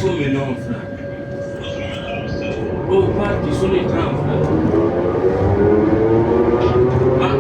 Come no, fra? Oh, parti sono i tram, Ma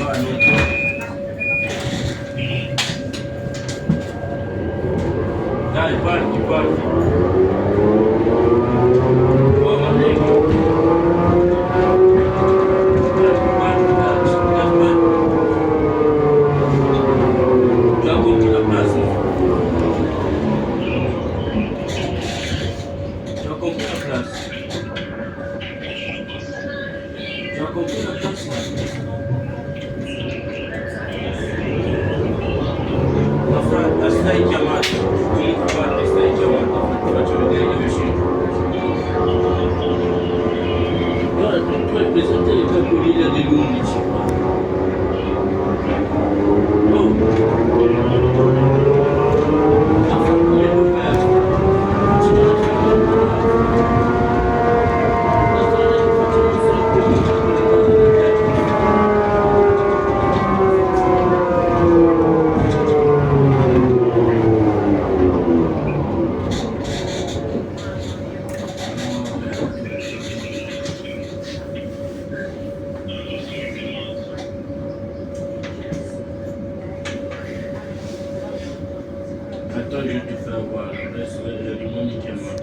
pas longtemps. Là, il parle. Oh, ma mère. Tu as compris la place. Tu as compris la place. Tu as compris la place. Ma frère, la slide chiamata. Comunque parte stai chiamata. Faccio vedere dove sei. Guarda, tu hai presente le capoline dell'11. Oh! Ma fa come lo fai? Non ci deve fare la strada che facciamo sempre con le cose del tempo. Attends, je vais te faire voir. Laisse le monde qui est mort.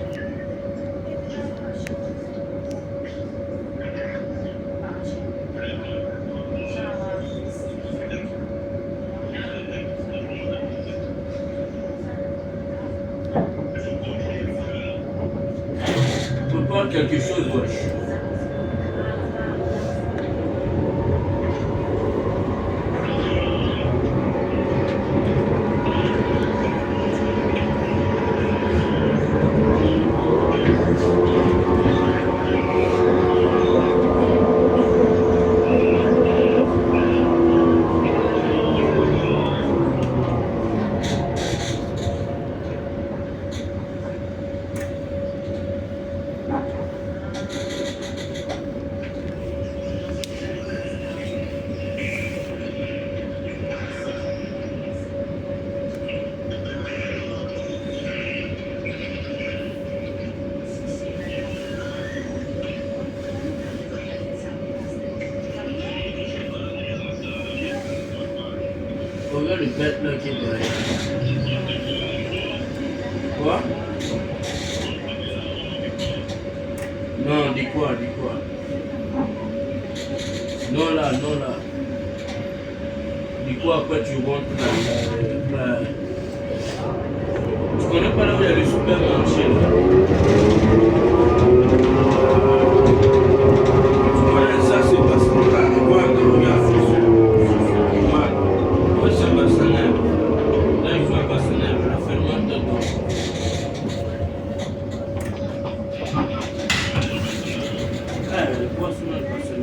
Prépare quelque chose, wesh. Regarde le bête là qui est derrière. Quoi? Non, dis quoi? Non là. Dis quoi après tu rentres là. Tu connais pas là où il y a le supermarché là? Tu connais ça, c'est parce que là, regarde. C'est un bassin. Là, il faut un bassin. La ferme dedans. Le poisson dans le bassin.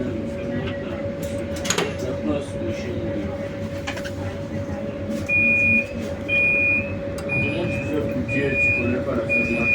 La place de chez nous. Comment tu fais pour dire tu connais pas la ferme?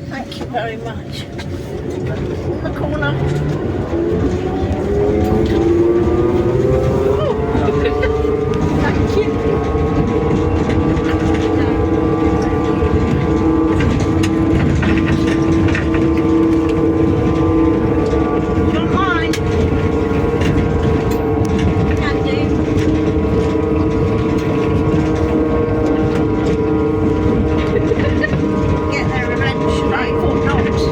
Thank you very much. The corner. Thank you. Don't mind. Can do. Get there eventually. 4 knots.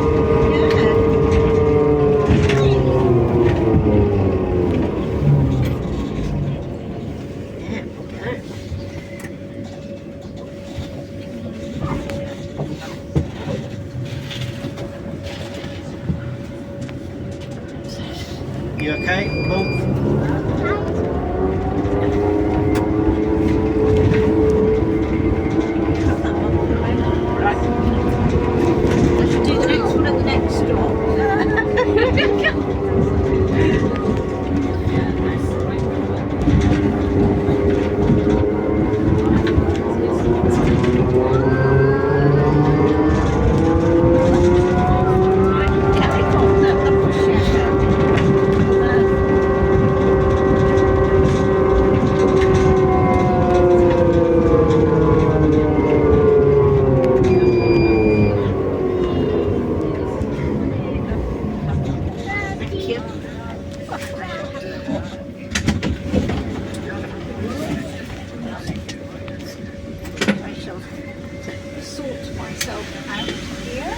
You okay, Paul? Right. I should do the next one at the next stop. I shall sort myself out here.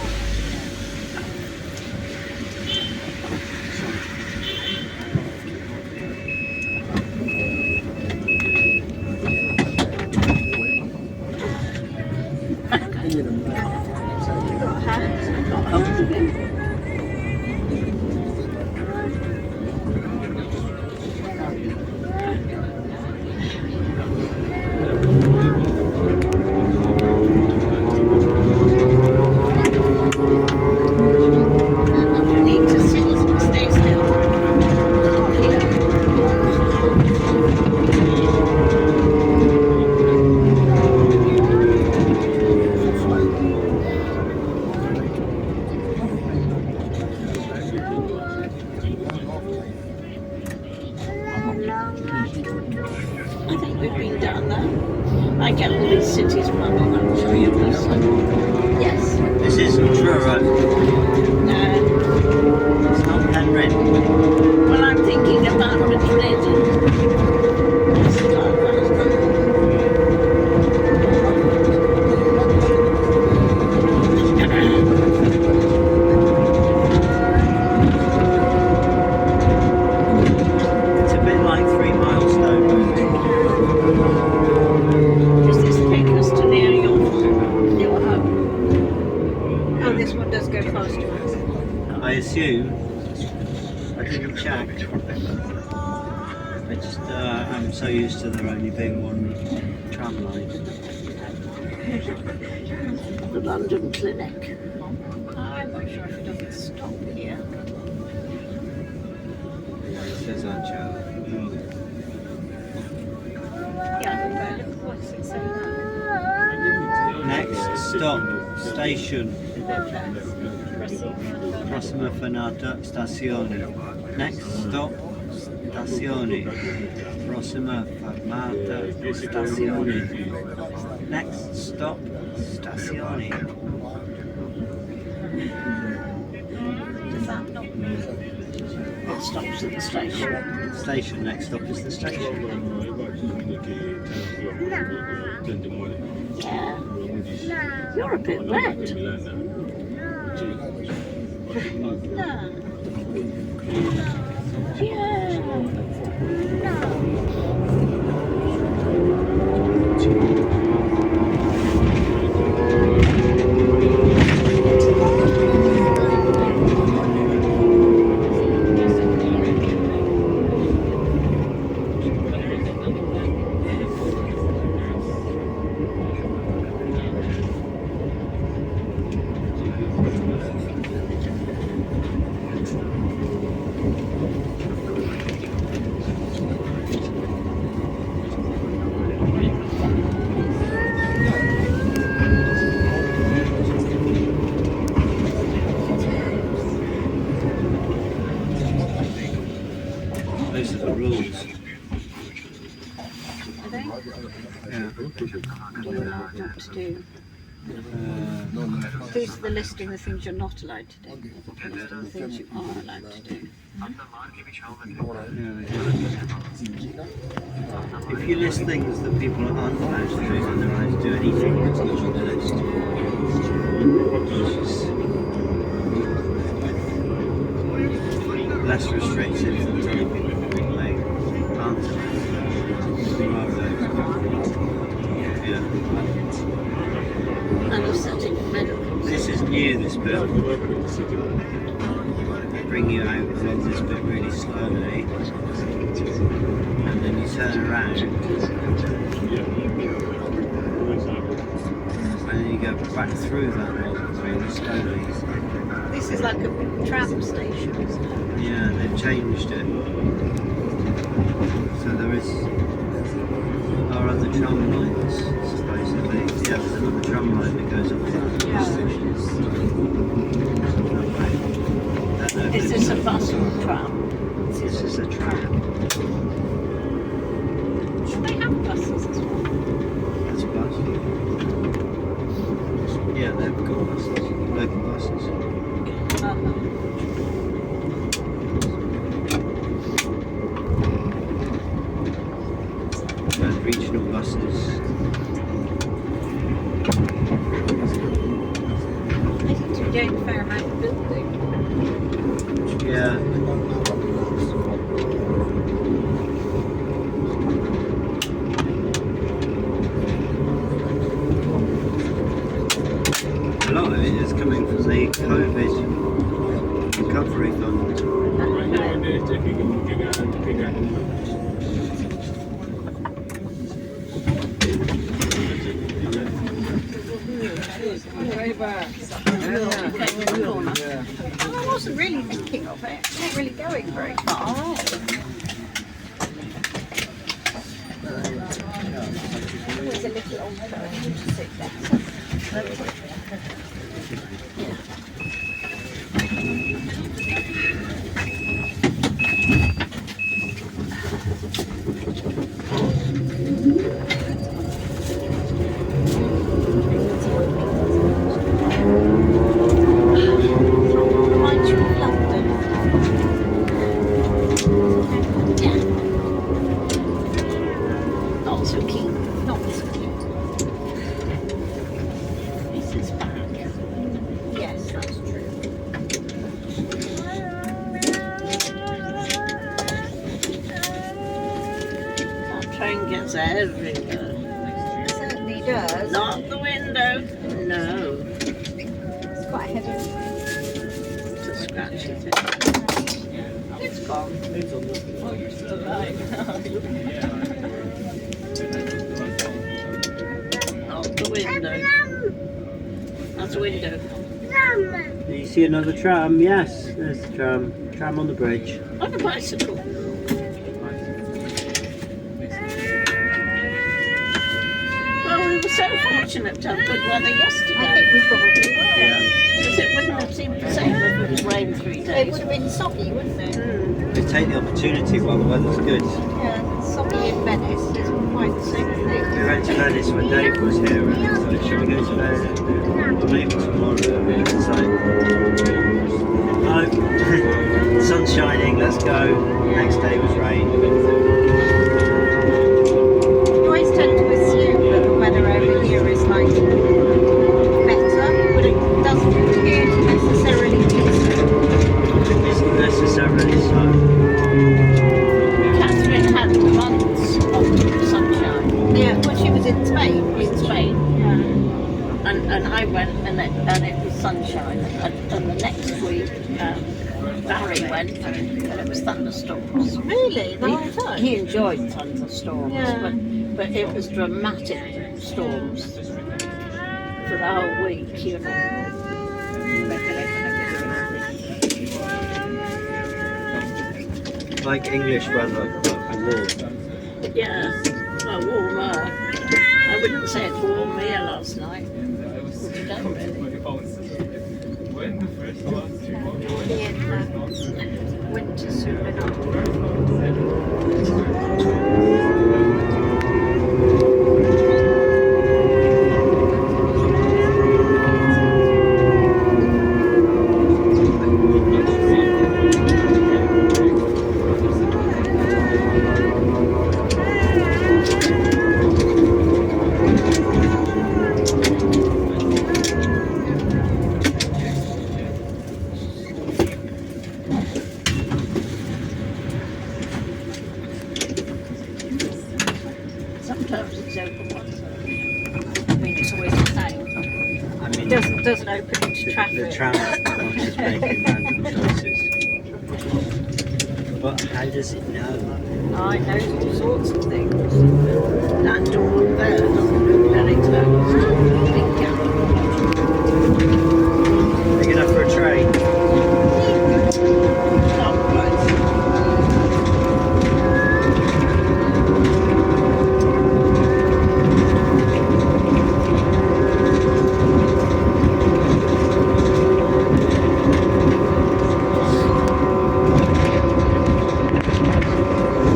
Need to stay still. Here. I think we've been down there. I get all these cities running. I'll show you this one. Yes. This isn't Truro. No. It's not Penryn. Well, I'm thinking about Madrid and It's a bit like 3 Milestone. does this take us to near your home? Oh, this one does go faster. I assume. I didn't check. I just, I'm so used to there only being one tram line. The London Clinic. I'm not sure if it doesn't stop here. It says on chat. Yeah, but what's it say? Next stop, station. Prossima fermata, stazione. Next stop, stazione. Prossima fermata, stazione. Next stop, stazione. Does that not mean it stops at the station? Station, next stop is the station. Yeah. You're a bit wet. No. Yeah. Those are the rules. Are they? Yeah. I don't know what not to do. These are the listing of things you're not allowed to do, as opposed to the things you are allowed to do. If you list things that people aren't allowed to do, then they're allowed to do anything that's not on the list. Which is less restrictive than telling people they aren't allowed to do. Yeah. And of setting medical. This is new, this bill. bring you out of this bit really slowly, and then you turn around, and then you go back through that really slowly. This is like a tram station, isn't it? Yeah, they've changed it. So there are other tram lines, supposedly. Yeah, there's another tram line that goes up there. Is this a bus or a tram? This is a tram. Should they have buses as well? That's a bus. Yeah, they've got buses. Local buses. And regional buses. They seem to be doing a fair amount of building. Yeah. A lot of it is coming from the COVID recovery fund. I wasn't really thinking of it. It's not really going very far. There's a little old person to sit there. Reminds you of London. Yeah. Not so keen. Not so keen. This is back. Yes, that's true. That train gets everywhere. It certainly does. Not the window. No. It's quite heavy. To scratch it. It's gone. Oh, you're still alive. Not the window. That's a window. Do you see another tram? Yes, there's the tram. Tram on the bridge. On a bicycle. Well, we were so fortunate to have good weather I think yesterday. we probably were. Yeah. Because it wouldn't have seemed the same if it was rain 3 It days. would have been soggy, wouldn't it? They take the opportunity while the weather's good. Yeah, soggy in Venice is quite the same We thing. went to Venice when Dave was here and thought, should we go to Venice? Or maybe tomorrow. It's like, no, sun's shining, let's go. Next day was rain. You always tend to assume that the weather over here is like better, but it doesn't appear to necessarily be so. It isn't necessarily so. Catherine had months of sunshine Yeah, well, she was in Spain. in Spain. Yeah. And I went and it was sunshine. And the next week, Barry went and it was thunderstorms. Really? The whole time? He enjoyed thunderstorms, Yeah. but it was dramatic storms for the whole week, you know. Like English weather, but warm. Yeah, well, warmer. I wouldn't say it's warm here last night. It's done really. Be in winter soon enough. Sometimes it's open once. I mean, it's always the same. I mean, Doesn't open into the traffic. tram is making random choices. But how does it know? I know all sorts of things. That door there doesn't look very close. Big gap. Big enough for a train. Not close.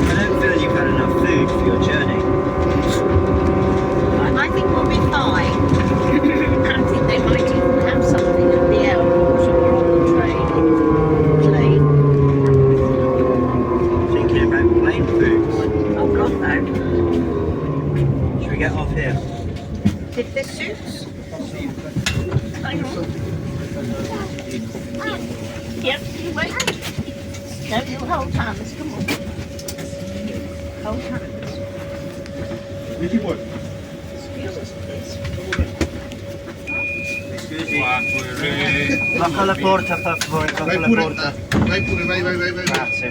I don't feel you've had enough food for your journey. I think we'll be fine. I think they might even have something at the airport or on the plane. Thinking about plane foods. Oh God, no. Should we get off here? If this suits. Hang on. Yep, you wait. No, you hold hands, come on. Hold hands. Excuse us, please. Scusi. Blocca la porta, per favore, blocca la porta. Vai pure, vai. Grazie.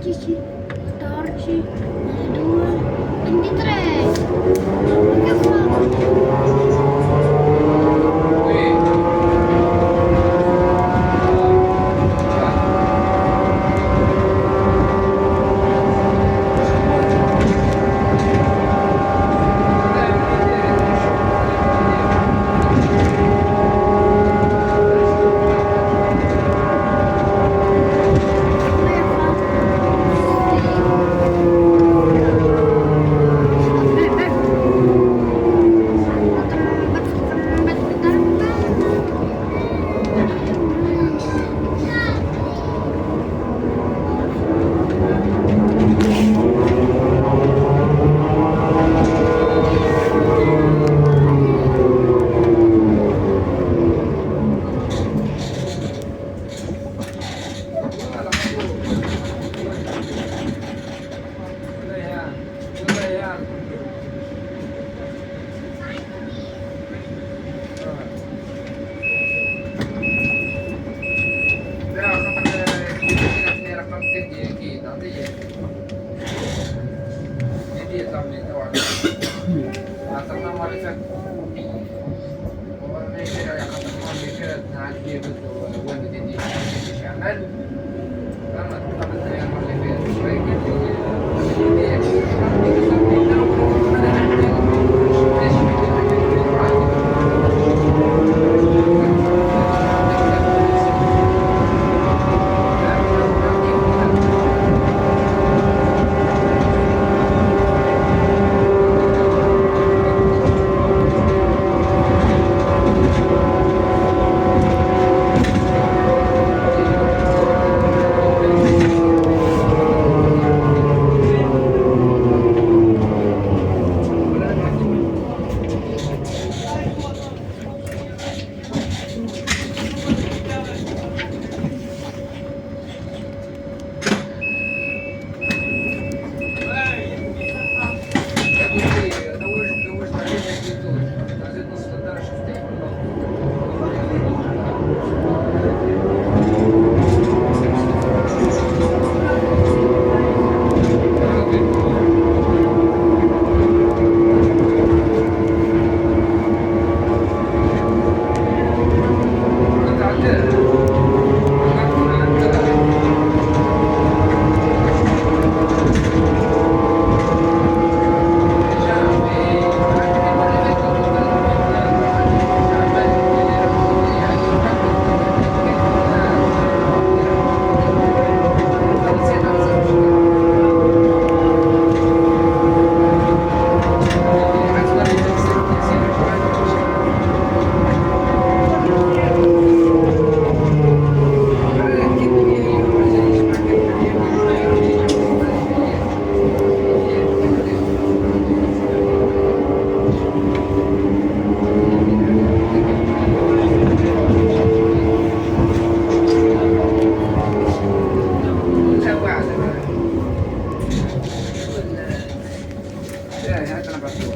12, 14, 22, 23. Che fa? Neanche una persona.